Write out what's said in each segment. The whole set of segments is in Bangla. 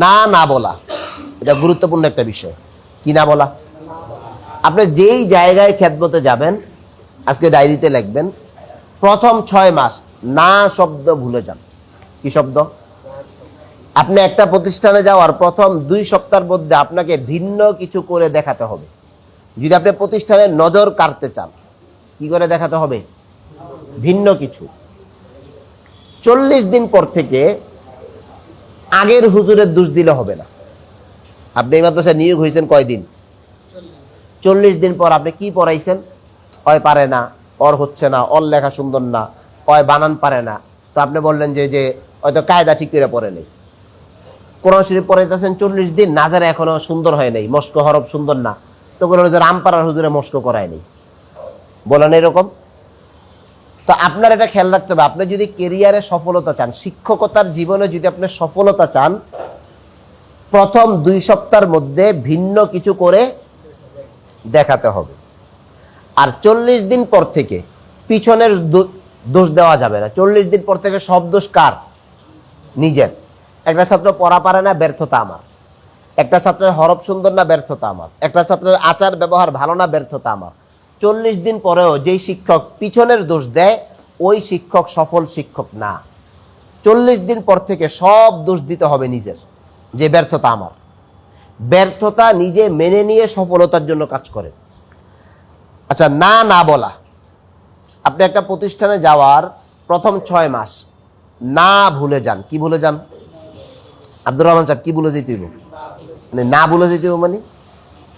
না না বলা, এটা গুরুত্বপূর্ণ একটা বিষয়। কি না বলা? আপনি যেই জায়গায় খেদমতে যাবেন, আজকে ডায়েরিতে লিখবেন, প্রথম 6 মাস না শব্দ ভুলে যান। কি শব্দ? আপনি একটা প্রতিষ্ঠানে যাওয়ার প্রথম 2 সপ্তাহের মধ্যে আপনাকে ভিন্ন কিছু করে দেখাতে হবে। যদি আপনি প্রতিষ্ঠানে নজর কাড়তে চান, কি করে দেখাতে হবে? ভিন্ন কিছু। 40 দিন পর থেকে আগের হুজুরের দোষ দিলে হবে না। আপনি এই মাদ্রাসায় নিয়োগ হয়েছেন কয়দিন? 40 দিন পর আপনি কি পড়াইছেন? হয় পারে না, ওর হচ্ছে না, ওর লেখা সুন্দর না, হয় বানান পারে না। তো আপনি বললেন যে হয়তো কায়দা ঠিক করে পড়ে নেই। কোরআন শরীফ পড়াইতেছেন 40 দিন, নাজারে এখনো সুন্দর হয় নাই, মস্ক হরফ সুন্দর না, তো কোনো রামপাড়ার হুজুরে মস্ক করায় নেই, বলেন এরকম। তো আপনার এটা খেয়াল রাখতে হবে, আপনি যদি কেরিয়ারে সফলতা চান, শিক্ষকতার জীবনে যদি আপনি সফলতা চান, প্রথম 2 সপ্তাহের মধ্যে ভিন্ন কিছু করে দেখাতে হবে। আর 40 দিন পর থেকে পিছনের দোষ দেওয়া যাবে না। 40 দিন পর থেকে সব দোষ কার? নিজের। একটা ছাত্র পড়া পারে না, ব্যর্থতা আমার। একটা ছাত্রের হরফ সুন্দর না, ব্যর্থতা আমার। একটা ছাত্রের আচার ব্যবহার ভালো না, ব্যর্থতা আমার। 40 দিন পরেও যেই শিক্ষক পিছনের দোষ দেয়, ওই শিক্ষক সফল শিক্ষক না। 40 দিন পর থেকে সব দোষ দিতে হবে নিজের, যে ব্যর্থতা আমার। ব্যর্থতা নিজে মেনে নিয়ে সফলতার জন্য কাজ করেন। আচ্ছা, না না বলা। আপনি একটা প্রতিষ্ঠানে যাওয়ার প্রথম 6 মাস না ভুলে যান। কি ভুলে যান? আব্দুর রহমান সাহেব, কি ভুলে যেতে হইব? মানে না ভুলে যেতে হইব মানে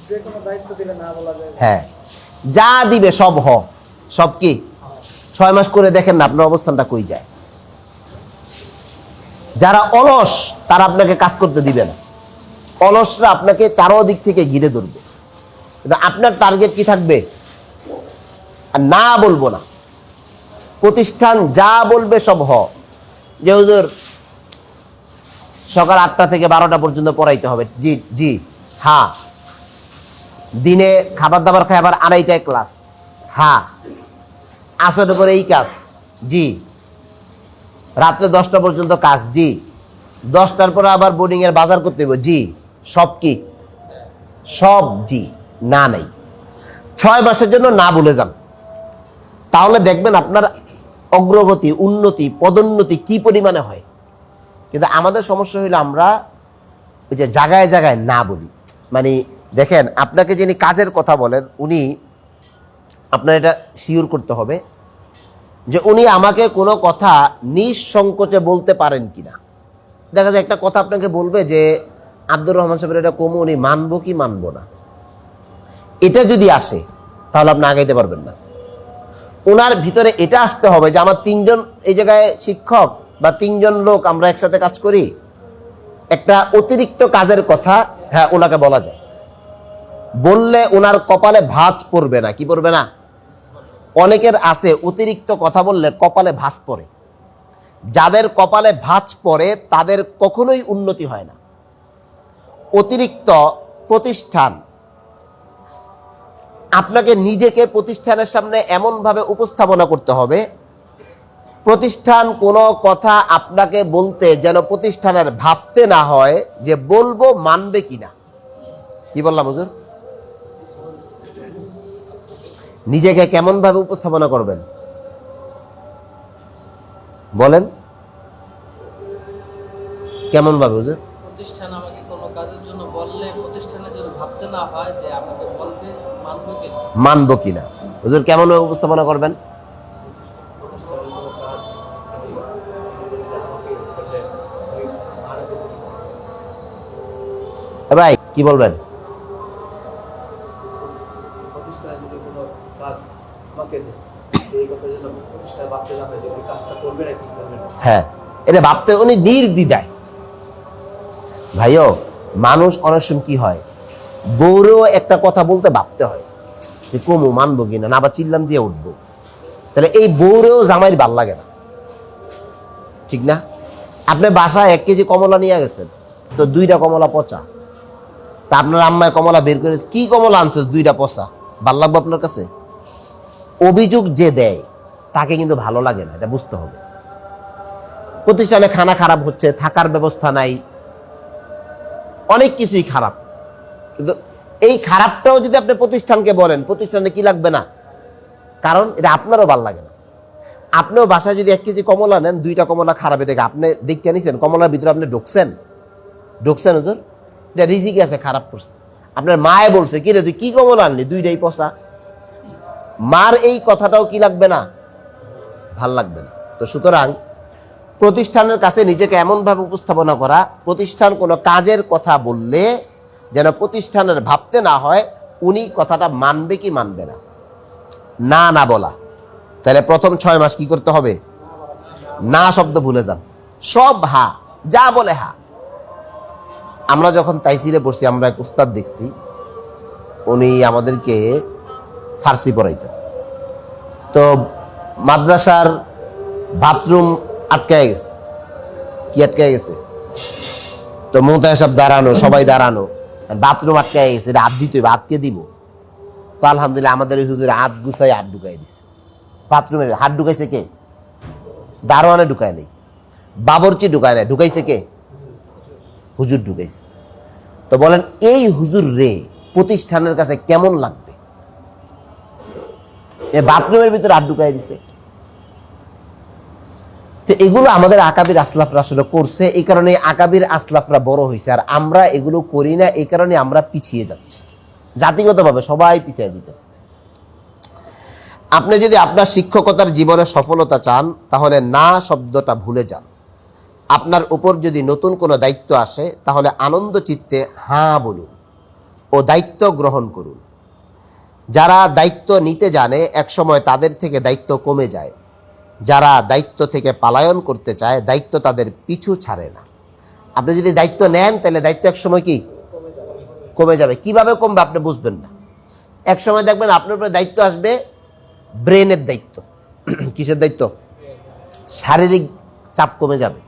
যে কোনো দায়িত্ব দিলে না বলা যায়। হ্যাঁ, যা দিবে সব সব কি 6 মাস করে দেখেন না আপনার অবস্থানটা কই যায়। যারা অলস তারা আপনাকে কাজ করতে দিবে না। অলসরা আপনাকে চারদিক থেকে ঘিরে ধরবে। কিন্তু আপনার টার্গেট কি থাকবে? আর না বলবো না। প্রতিষ্ঠান যা বলবে সব যে হুজুর সকাল 8টা থেকে 12টা পর্যন্ত পড়াইতে হবে। জি জি হ্যাঁ। দিনে খাবার দাবার খাই আবার 2:30টায় ক্লাস। হ্যাঁ। আসরের পরে এই কাজ। জি। রাত্রে 10টা পর্যন্ত কাজ। জি। 10টার পরে আবার বোর্ডিং এর বাজার করতে হবে। জি। সব কি? সব জি, না নাই। 6 মাসের জন্য না ভুলে যান, তাহলে দেখবেন আপনার অগ্রগতি, উন্নতি, পদোন্নতি কি পরিমাণে হয়। কিন্তু আমাদের সমস্যা হইলো আমরা ওই যে জায়গায় জায়গায় না বলি। মানে দেখেন, আপনাকে যিনি কাজের কথা বলেন, উনি আপনার এটা শিওর করতে হবে যে উনি আমাকে কোনো কথা নিঃসংকোচে বলতে পারেন কিনা। দেখা যায় একটা কথা আপনাকে বলবে যে আব্দুর রহমান সাহেবের এটা কমু, উনি মানবো কি মানবো না। এটা যদি আসে তাহলে আপনি আগাইতে পারবেন না। ওনার ভিতরে এটা আসতে হবে যে আমার 3জন এই জায়গায় শিক্ষক বা 3জন লোক আমরা একসাথে কাজ করি, একটা অতিরিক্ত কাজের কথা হ্যাঁ ওনাকে বলা যায়, বললে ওনার কপালে ভাঁজ পড়বে না। কি পড়বে না? অনেকের আছে অতিরিক্ত কথা বললে কপালে ভাঁজ পড়ে। যাদের কপালে ভাঁজ পড়ে তাদের কখনোই উন্নতি হয় না। অতিরিক্ত প্রতিষ্ঠান, আপনাকে নিজেকে প্রতিষ্ঠানের সামনে এমনভাবে উপস্থাপনা করতে হবে, প্রতিষ্ঠান কোনো কথা আপনাকে বলতে যেন প্রতিষ্ঠানের ভাবতে না হয় যে বলবো মানবে কিনা। কি বললাম হুজুর? নিজেকে কেমন ভাবে উপস্থাপনা করবেন বলেন? কেমন ভাবে হুজুর? প্রতিষ্ঠান আমাকে কোনো কাজের জন্য বললে প্রতিষ্ঠানের জন্য ভাবতে না হয় যে আমাকে বলবে মানবো কিনা। হুজুর কেমন ভাবে উপস্থাপনা করবেন? ভাই কি বলবেন? হ্যাঁ, এটা ভাবতে উনি নির্দ্বিধায়। ভাইও, মানুষ অনেক সময় কি হয়, বউরেও একটা কথা বলতে ভাবতে হয় যে কমু মানবো কিনা, না আবার চিল্লাম দিয়ে উঠবো। তাহলে এই বউরেও জামাইর ভাল লাগে না, ঠিক না? আপনি বাসায় 1 কেজি কমলা নিয়ে গেছেন, তো 2টা কমলা পচা। তা আপনার আম্মায় কমলা বের করে, কি কমলা আনছিস 2টা পচা, ভাল লাগবে আপনার কাছে? অভিযোগ যে দেয় তাকে কিন্তু ভালো লাগে না, এটা বুঝতে হবে। প্রতিষ্ঠানে খানা খারাপ হচ্ছে, থাকার ব্যবস্থা নাই, অনেক কিছুই খারাপ, কিন্তু এই খারাপটাও যদি আপনি প্রতিষ্ঠানকে বলেন, প্রতিষ্ঠানে কি লাগবে না? কারণ এটা আপনারও ভাল লাগে না। আপনিও বাসায় যদি 1 কেজি কমলা নেন, 2টা কমলা খারাপ, এটাকে আপনি দেখতে নিছেন? কমলার ভিতরে আপনি ঢুকছেন হুজুর, এটা রিজিকে আছে, খারাপ করছে। আপনার মায়ে বলছে, কি রে তুই কি কমলা আনলি, 2টাই পচা। মার এই কথাটাও কি লাগবে না? ভাল লাগবে না। তো সুতরাং প্রতিষ্ঠানের কাছে নিজেকে এমনভাবে উপস্থাপনা করা, প্রতিষ্ঠান কোনো কাজের কথা বললে যেন প্রতিষ্ঠানের ভাবতে না হয় উনি কথাটা মানবে কি মানবে না, না না বলা। তাহলে প্রথম 6 মাস কি করতে হবে? না শব্দ ভুলে যান, সব হা, যা বলে হা। আমরা যখন তাইসিরে পড়ছি, আমরা এক উস্তাদ দেখছি, উনি আমাদেরকে ফার্সি পড়াইতেন। তো মাদ্রাসার বাথরুম আটকায় গেছে। কি আটকায় গেছে? তো মোতায় সব দাঁড়ানো, সবাই দাঁড়ানো, বাথরুম আটকায় গেছে, এটা হাত দিতে হবে, হাতকে দিব। তো আলহামদুলিল্লাহ আমাদের ওই হুজুরে হাত গুছাই হাত ঢুকাই দিছে। বাথরুমে হাত ঢুকাইছে কে? দারোয়ানে ঢুকায় নেই, বাবরচি ঢুকায় নাই, ঢুকাইছে কে? হুজুর ঢুকাইছে। তো বলেন এই হুজুর রে প্রতিষ্ঠানের কাছে কেমন লাগবে? এই বাথরুমের ভিতরে হাত ঢুকাই দিছে। তো এগুলো আমাদের আকাবির আসলাফরা আসলে করছে, এই কারণে আকাবির আসলাফরা বড় হয়েছে, আর আমরা এগুলো করি না, এই কারণে আমরা পিছিয়ে যাচ্ছি, জাতিগতভাবে সবাই পিছিয়ে যেতেছে। আপনি যদি আপনার শিক্ষকতার জীবনে সফলতা চান, তাহলে না শব্দটা ভুলে যান। আপনার উপর যদি নতুন কোনো দায়িত্ব আসে, তাহলে আনন্দ চিত্তে হ্যাঁ বলুন ও দায়িত্ব গ্রহণ করুন। যারা দায়িত্ব নিতে জানে, একসময় তাদের থেকে দায়িত্ব কমে যায়। যারা দায়িত্ব থেকে পালায়ন করতে চায়, দায়িত্ব তাদের পিছু ছাড়ে না। আপনি যদি দায়িত্ব নেন, তাহলে দায়িত্ব একসময় কি কমে যাবে। কিভাবে কমবে আপনি বুঝবেন না। একসময় দেখবেন আপনার উপরে দায়িত্ব আসবে ব্রেনের দায়িত্ব। কিসের দায়িত্ব? শারীরিক চাপ কমে যাবে।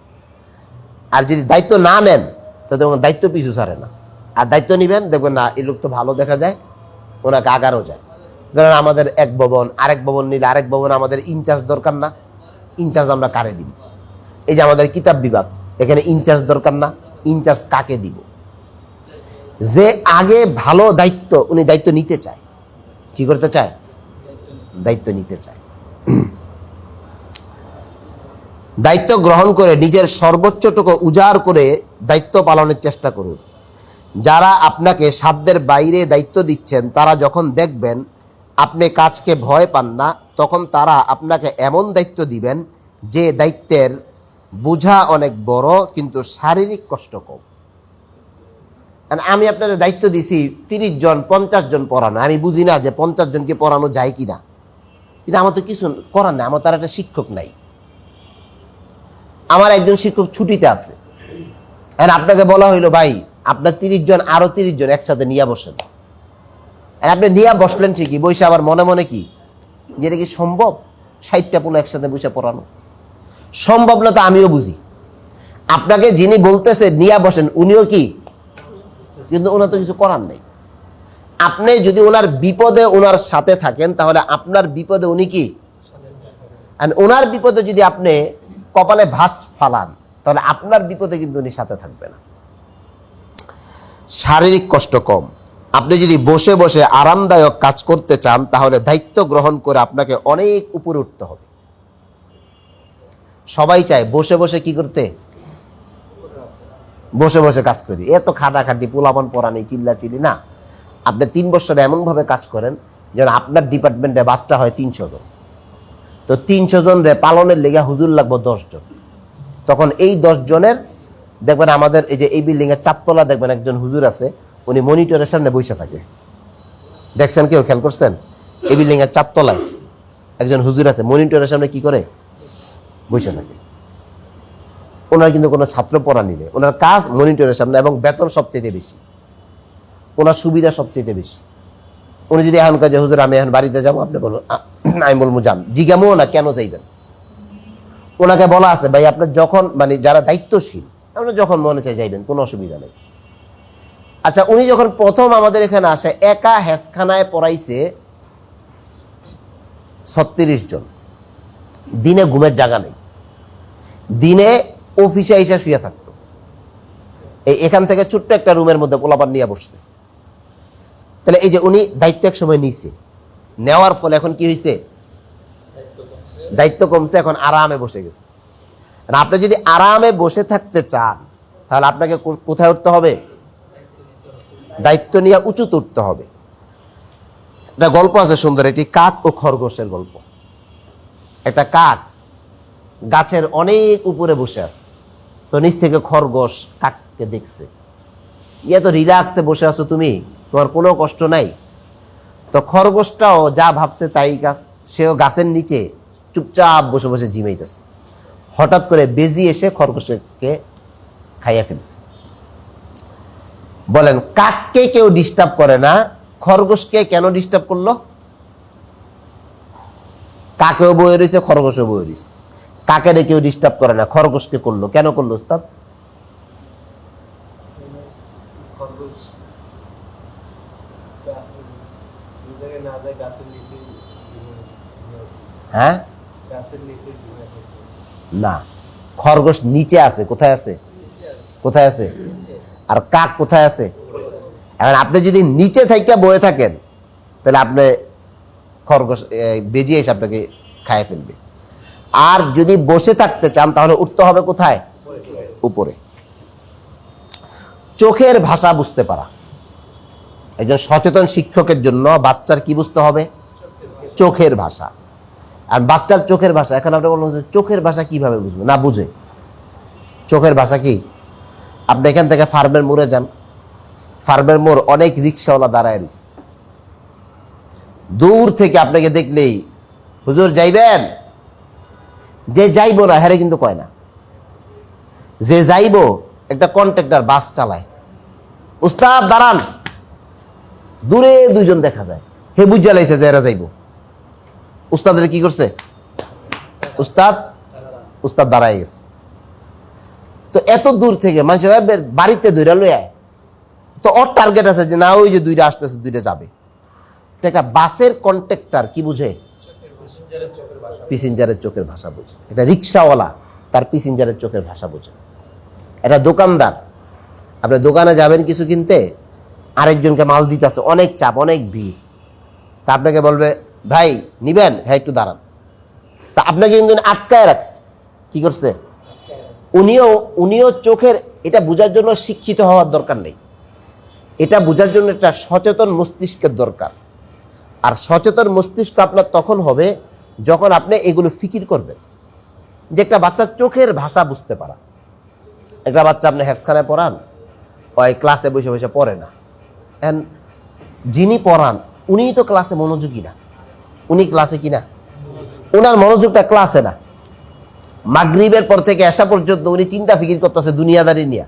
আর যদি দায়িত্ব না নেন, তো দেখবেন দায়িত্ব পিছু ছাড়ে না। আর দায়িত্ব নেবেন, দেখবেন না এই লোক তো ভালো দেখা যায়, ওনাকে আগারও যায়। ধরেন আমাদের এক ভবন, আরেক ভবন নিলে আরেক ভবন আমাদের ইনচার্জ দরকার না? ইনচার্জ আমরা কারে দিব? এই যে আমাদের কিতাব বিভাগ, এখানে ইনচার্জ দরকার না? ইনচার্জ কাকে দিব? যে আগে ভালো দায়িত্ব, উনি দায়িত্ব নিতে চায়। কি করতে চায়? দায়িত্ব নিতে চায়। দায়িত্ব গ্রহণ করে নিজের সর্বোচ্চটুকু উজাড় করে দায়িত্ব পালনের চেষ্টা করুন। যারা আপনাকে সাধ্যের বাইরে দায়িত্ব দিচ্ছেন, তারা যখন দেখবেন আপনি কাজকে ভয় পান না, তখন তারা আপনাকে এমন দায়িত্ব দিবেন যে দায়িত্বের বোঝা অনেক বড়, কিন্তু শারীরিক কষ্ট কম। আমি আপনার দায়িত্ব দিছি 30 জন 50 জন পড়ানো, আমি বুঝি না যে 50 জনকে পড়ানো যায় কিনা, কিন্তু আমার তো কিছু করার নেই, আমার তার একটা শিক্ষক নাই। আমার একজন শিক্ষক ছুটিতে আছে, আর আপনাকে বলা হইলো ভাই আপনার 30 জন আরো 30 জন একসাথে নিয়ে বসেন। আর আপনি নিয়ে বসলেন ঠিকই, বসে আবার মনে মনে কি যে এটা কি সম্ভব 60টা পুরো একসাথে বসে পড়ানো? সম্ভব না, তো আমিও বুঝি। আপনাকে যিনি বলতেছে নিয়ে বসেন, উনিও কি, কিন্তু ওনার তো কিছু করার নেই। আপনি যদি ওনার বিপদে ওনার সাথে থাকেন, তাহলে আপনার বিপদে উনি কি, আর ওনার বিপদে যদি আপনি কপালে ভাঁজ ফালান, তাহলে আপনার বিপদে কিন্তু উনি সাথে থাকবে না। শারীরিক কষ্ট কম। আপনি যদি বসে বসে আরামদায়ক কাজ করতে চান, তাহলে দায়িত্ব গ্রহণ করে আপনাকে অনেক উপরে উঠতে হবে। সবাই চায় বসে বসে কি করতে, বসে বসে কাজ করি, এত খাটাখাটি পোলাপান পড়ানি চিল্লাচিল্লি না। আপনি 3 বছর এমনভাবে কাজ করেন যেন আপনার ডিপার্টমেন্টে বাচ্চা হয় 300 জন। তো 300 জন রে পালনের লেগে হুজুর লাগবে 10 জন। তখন এই 10 জনের দেখবেন আমাদের এই যে এই বিল্ডিংয়ের 4 তলা দেখবেন একজন হুজুর আছে, উনি মনিটরের সামনে বসে থাকে। দেখছেন কেউ খেয়াল করছেন? এই বিল্ডিংয়ের 4 তলায় একজন হুজুর আছে, মনিটরের সামনে কি করে বসে থাকে। ওনার কিন্তু কোনো ছাত্র পড়া নিলে, ওনার কাজ মনিটরের সামনে, এবং বেতন সবচেয়ে বেশি, ওনার সুবিধা সবচেয়ে বেশি। উনি যদি এখন কাজে হুজুর আমি এখন বাড়িতে যাবো, আপনি বলুন, আমি বলবো যান, জিজ্ঞামো না কেন যাইবেন। ওনাকে বলা আছে ভাই আপনার যখন মানে যারা দায়িত্বশীল, আপনার যখন মনে চাই যাইবেন, কোনো অসুবিধা নেই। আচ্ছা, উনি যখন প্রথম আমাদের এখানে আসে, একা হেসখানায় পড়াইছে 36 জন। দিনে ঘুমের জায়গা নেই, দিনে অফিসে এসে শুয়ে থাকতো। এখান থেকে ছোট্ট একটা রুমের মধ্যে পোলাপান নিয়ে বসছে। তাহলে এই যে উনি দায়িত্ব এক সময় নিছে, নেওয়ার ফলে এখন কি হয়েছে, দায়িত্ব কমছে, এখন আরামে বসে গেছে। আর আপনি যদি আরামে বসে থাকতে চান তাহলে আপনাকে কোথায় উঠতে হবে, দায়িত্ব নিয়ে উঁচুতে উঠতে হবে। একটা গল্প আছে সুন্দর, এটি কাক ও খরগোশের গল্প। একটা কাক গাছের অনেক উপরে বসে আছে, তো নিচ থেকে খরগোশ কাককে দেখছে, তো রিল্যাক্সে বসে আছো তুমি, তোমার কোনো কষ্ট নাই। তো খরগোশটাও যা ভাবছে তাই গাছ, সেও গাছের নিচে চুপচাপ বসে বসে ঝিমাইতেছে। হঠাৎ করে বেজি এসে খরগোশকে খাইয়া ফেলছে। বলেন, কাককে কেউ ডিস্টার্ব করে না, খরগোশকে কেন ডিস্টার্ব করলো? কাকেও বয়ে রয়েছে, খরগোশও বয়ে রয়েছে, কাকের কেউ ডিস্টার্ব করে না, খরগোশকে করলো, কেন করলো উস্তাদ? হ্যাঁ না, খরগোশ নিচে আছে, কোথায় আছে, কোথায় আছে, আর কাক কোথায় আছে? এখন আপনি যদি নিচে থাইকা বয়ে থাকেন তাহলে আপনি খরগোশ বেজিয়ে এসে আপনাকে খাইয়ে ফেলবে। আর যদি বসে থাকতে চান তাহলে উঠতে হবে কোথায়, উপরে। চোখের ভাষা বুঝতে পারা একজন সচেতন শিক্ষকের জন্য বাচ্চার কি বুঝতে হবে, চোখের ভাষা। আর বাচ্চার চোখের ভাষা, এখন আপনি বলুন চোখের ভাষা কিভাবে বুঝবে, না বুঝে। চোখের ভাষা কি, আপনি এখান থেকে ফার্মের মোড়ে যান, ফার্মের মোড় অনেক রিক্সাওয়ালা দাঁড়ায় রয়েছে, দূর থেকে আপনাকে দেখলেই হুজুর যাইবেন, যে যাইবো না হ্যারে কিন্তু কয় না, যে যাইবো একটা কন্ট্রাক্টর বাস চালায়, উস্তাদ দাঁড়ান, দূরে দুইজন দেখা যায়, হে বুঝা লাইছে যে এরা যাইবো। উস্তাদের কি করছে, উস্তাদ দাঁড়ায় গেছে। তো এত দূর থেকে মানুষ বাড়িতে দুইটা লই আয়, তো ওর টার্গেট আছে যে না ওই যে দুইটা আসতেছে, দুইটা যাবে। তো একটা বাসের কন্ট্রাক্টর কি বুঝে, প্যাসেঞ্জারের চোখের ভাষা বুঝে। এটা রিক্সাওয়ালা তার প্যাসেঞ্জারের চোখের ভাষা বুঝে। এটা দোকানদার, আপনি দোকানে যাবেন কিছু কিনতে, আরেকজনকে মাল দিতে আছে, অনেক চাপ, অনেক ভিড়, তা আপনাকে বলবে ভাই নিবেন, হ্যাঁ একটু দাঁড়ান, তা আপনাকে কিন্তু আটকায় রাখছে, কি করছে, উনিও চোখের, এটা বোঝার জন্য শিক্ষিত হওয়ার দরকার নেই, এটা বোঝার জন্য একটা সচেতন মস্তিষ্কের দরকার। আর সচেতন মস্তিষ্ক আপনার তখন হবে যখন আপনি এগুলো ফিকির করবেন, যে একটা বাচ্চার চোখের ভাষা বুঝতে পারা। একটা বাচ্চা আপনি হেফসখানায় পড়ান, ওই ক্লাসে বসে বসে পড়ে না, যিনি পড়ান উনিই তো ক্লাসে মনোযোগী না, উনি ক্লাসে কিনা, উনার মনোযোগটা ক্লাসে না, মাগরিবের পর থেকে আসা পর্যন্ত উনি চিন্তা ফিকির করতেছে দুনিয়াদারি নিয়ে,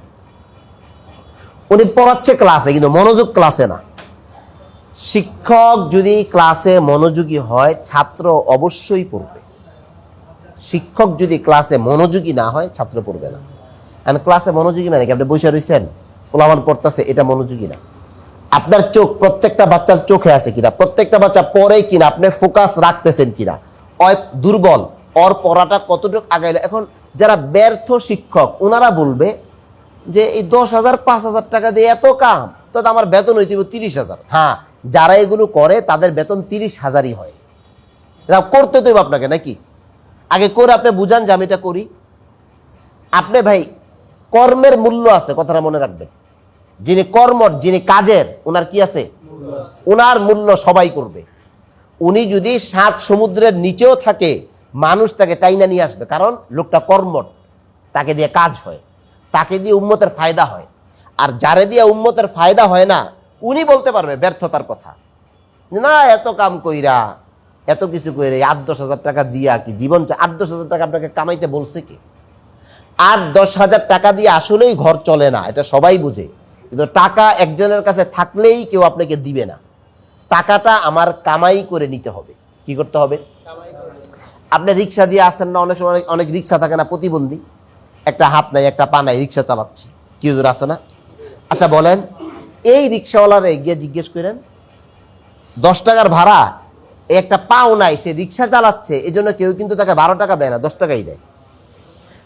উনি পড়াচ্ছে ক্লাসে কিন্তু মনোযোগ ক্লাসে না। শিক্ষক যদি ক্লাসে মনোযোগী হয় ছাত্র অবশ্যই পড়বে, শিক্ষক যদি ক্লাসে মনোযোগী না হয় ছাত্র পড়বে না। আর ক্লাসে মনোযোগী মানে কি, আপনি বসে রয়েছেন পোলাপান পড়তেছে, এটা মনোযোগী না। আপনার চোখ প্রত্যেকটা বাচ্চার চোখে আছে কিনা, প্রত্যেকটা বাচ্চা পড়ে কিনা, আপনি ফোকাস রাখতেছেন কিনা, ওই দুর্বল, ওর পড়াটা কতটুকু আগাইলো। এখন যারা ব্যর্থ শিক্ষক ওনারা বলবে যে এই 10,000 5,000 টাকা দিয়ে এত কাম, তো আমার বেতন হইতে 30,000। হ্যাঁ, যারা এগুলো করে তাদের বেতন 30,000ই হয়, এটা করতে তো আপনাকে নাকি, আগে করে আপনি বুঝান যে আমি এটা করি। আপনি ভাই কর্মের মূল্য আছে, কথাটা মনে রাখবেন, যিনি কর্মঠ, যিনি কাজের, ওনার কি আছে, ওনার মূল্য সবাই করবে। উনি যদি 7 সমুদ্রের নিচেও থাকে মানুষ তাকে টাইনা নিয়ে আসবে, কারণ লোকটা কর্মঠ, তাকে দিয়ে কাজ হয়, তাকে দিয়ে উম্মতের ফায়দা হয়। আর যারে দিয়ে উম্মতের ফায়দা হয় না উনি বলতে পারবে ব্যর্থতার কথা, না এত কাম কইরা এত কিছু কইরা 8-10 হাজার টাকা দিয়া কি জীবন, 8-10 হাজার টাকা আপনাকে কামাইতে বলছে কি? 8-10 হাজার টাকা দিয়ে আসলেই ঘর চলে না, এটা সবাই বুঝে, কিন্তু টাকা একজনের কাছে থাকলেই কেউ আপনাকে দিবে না, টাকাটা আমার কামাই করে নিতে হবে। কি করতে হবে? আপনি রিক্সা দিয়ে আসেন না, অনেক সময় অনেক রিক্সা থাকে না, প্রতিবন্ধী, একটা হাত নাই একটা পা নাই, রিক্সা চালাচ্ছে, কি হুজুর আছে না? আচ্ছা বলেন, এই রিক্সাওয়ালারে গিয়ে জিজ্ঞেস করেন 10 টাকার ভাড়া, একটা পাও নাই, সে রিক্সা চালাচ্ছে, এই জন্য কেউ কিন্তু তাকে 12 টাকা দেয় না, 10 টাকাই দেয়,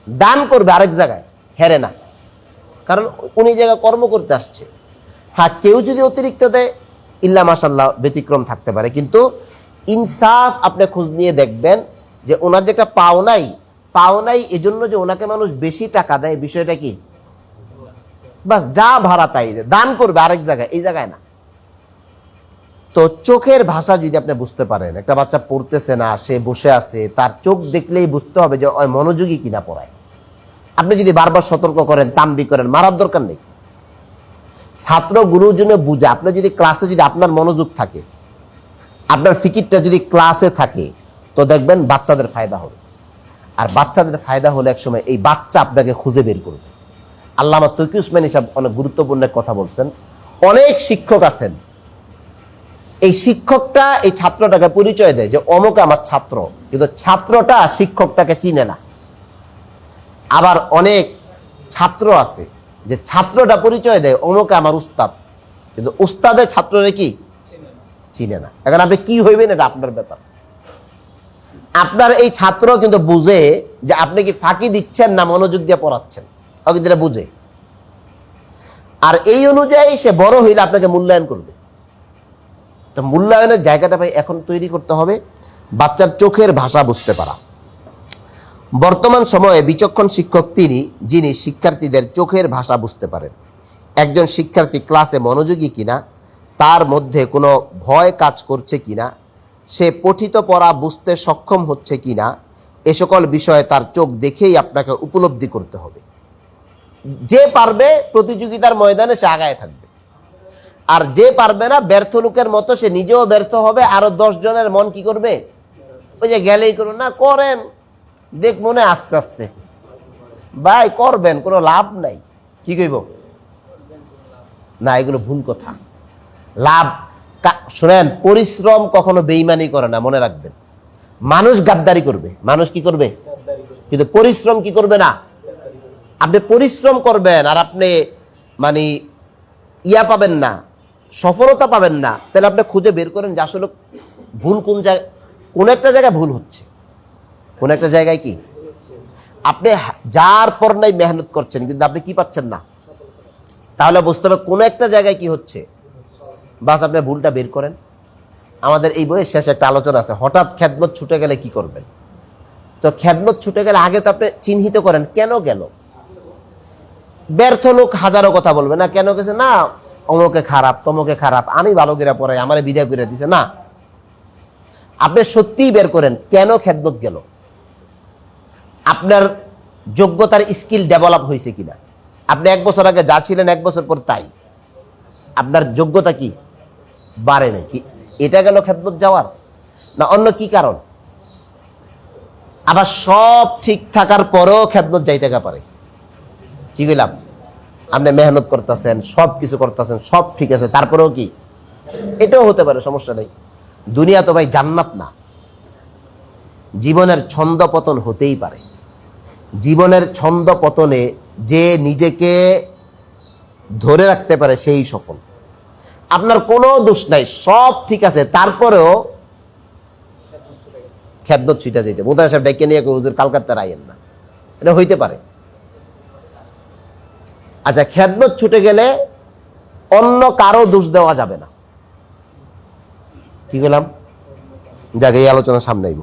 দান করবে আরেক জায়গায়, হেরে না। কারণ উনি জায়গায় কর্ম করতে আসছে। হ্যাঁ, কেউ যদি অতিরিক্ত দেয় ইল্লা মাশাল্লাহ ব্যতিক্রম থাকতে পারে, কিন্তু ইনসাফ আপনি খোঁজ নিয়ে দেখবেন যে ওনার যেটা পাওনাই এজন্য যে ওনাকে মানুষ বেশি টাকা দেয়, বিষয়টা কি? বাস যা ভাড়া তাই দান করবে আরেক জায়গায়, এই জায়গায় না। তো চোখের ভাষা যদি আপনি বুঝতে পারেন, একটা বাচ্চা পড়তেছে না, সে বসে আছে, তার চোখ দেখলেই বুঝতে হবে যে ওই মনোযোগী কিনা পড়ায়। আপনি যদি বারবার সতর্ক করেন, তাম্বি করেন, মারার দরকার নেই। ছাত্রগুলোর জন্য বুঝে, আপনি যদি ক্লাসে যদি আপনার মনোযোগ থাকে, আপনার ফিকিরটা যদি ক্লাসে থাকে, তো দেখবেন বাচ্চাদের ফায়দা হবে। আর বাচ্চাদের ফায়দা হলে একসময় এই বাচ্চা আপনাকে খুঁজে বের করবে। আল্লামা তৌকি উসমানী সাহেব অনেক গুরুত্বপূর্ণ কথা বলছেন। অনেক শিক্ষক আছেন, এই শিক্ষকটা এই ছাত্রটাকে পরিচয় দেয় যে অমুক আমার ছাত্র, কিন্তু ছাত্রটা শিক্ষকটাকে চিনে না। আবার অনেক ছাত্র আছে যে ছাত্রটা পরিচয় দেয় অমুক আমার উস্তাদ, কিন্তু উস্তাদের ছাত্ররা কি চিনে না। এখন আপনি কি হইবেন এটা আপনার ব্যাপার। আপনার এই ছাত্র কিন্তু বুঝে যে আপনি কি ফাঁকি দিচ্ছেন না মনোযোগ দিয়ে পড়াচ্ছেন, ও কিন্তু এটা বুঝে। আর এই অনুযায়ী সে বড় হইলে আপনাকে মূল্যায়ন করবে। তো মূল্যায়নের জায়গাটা ভাই এখন তৈরি করতে হবে, বাচ্চার চোখের ভাষা বুঝতে পারা। বর্তমান সময়ে বিচক্ষণ শিক্ষক তিনি, যিনি শিক্ষার্থীদের চোখের ভাষা বুঝতে পারেন। একজন শিক্ষার্থী ক্লাসে মনোযোগী কিনা, তার মধ্যে কোনো ভয় কাজ করছে কিনা, সে পঠিত পড়া বুঝতে সক্ষম হচ্ছে কিনা, এ সকল বিষয়ে তার চোখ দেখেই আপনাকে উপলব্ধি করতে হবে। যে পারবে প্রতিযোগিতার ময়দানে সে আগায় থাকবে, আর যে পারবে না ব্যর্থ লোকের মতো সে নিজেও ব্যর্থ হবে, আরো 10 জনের মন কি করবে, ওই যে গেলেই করুন না, করেন দেখ মনে আস্তে আস্তে ভাই করবেন, কোনো লাভ নাই। কি কইব না, এগুলো ভুল কথা। লাভ শোনেন, পরিশ্রম কখনো বেইমানি করে না, মনে রাখবেন। মানুষ গাদ্দারি করবে, মানুষ কি করবে, কিন্তু পরিশ্রম কি করবে না। আপনি পরিশ্রম করবেন আর আপনি মানে পাবেন না, সফলতা পাবেন না, তাহলে আপনি খুঁজে বের করেন যে আসলে ভুল কোন জায়গায়, কোন একটা জায়গায় ভুল হচ্ছে, কোন একটা জায়গায় কি আপনি যার পর নাই মেহনত করছেন কিন্তু আপনি কি পাচ্ছেন না, তাহলে বুঝতে হবে কোন একটা জায়গায় কি হচ্ছে। বাস আপনি ভুলটা বের করেন। আমাদের এই বইয়ের শেষে একটা আলোচনা আছে, হঠাৎ খেদমত ছুটে গেলে কি করবেন। তো খেদমত ছুটে গেলে আগে তো আপনি চিহ্নিত করেন কেন গেল। ব্যর্থ লোক হাজারো কথা বলবে না, কেন গেছে না, অমুকে খারাপ তমুকে খারাপ, আমি ভালো করে পড়াই, আমারে বিদায় করে দিছে না। আপনি সত্যিই বের করেন কেন খেদমত গেল, আপনার যোগ্যতার স্কিল ডেভেলপ হয়েছে কিনা। আপনি 1 বছর আগে যা ছিলেন 1 বছর পর তাই, আপনার যোগ্যতা কি বাড়ে নাকি, এটা গেল খেদমত যাওয়ার, না অন্য কি কারণ। আবার সব ঠিক থাকার পরেও খেদমত যাইতে পারে, কি কইলাম, আপনি মেহনত করতেছেন, সব কিছু করতেছেন, সব ঠিক আছে, তারপরেও কি, এটাও হতে পারে, সমস্যা নেই। দুনিয়া তো ভাই জান্নাত না, জীবনের ছন্দ পতন হতেই পারে। জীবনের ছন্দ পতনে যে নিজেকে ধরে রাখতে পারে সেই সফল। আপনার কোনো দোষ নাই, সব ঠিক আছে, তারপরেও খেদমত ছুটে যেতে, মোতায় সাহেব ডেকে নিয়ে হুজুর কালকাতার আইয়েন না, এটা হইতে পারে। আচ্ছা, খেদমত ছুটে গেলে অন্য কারো দোষ দেওয়া যাবে না। কি বললাম, যাকে এই আলোচনা সামনে আইব।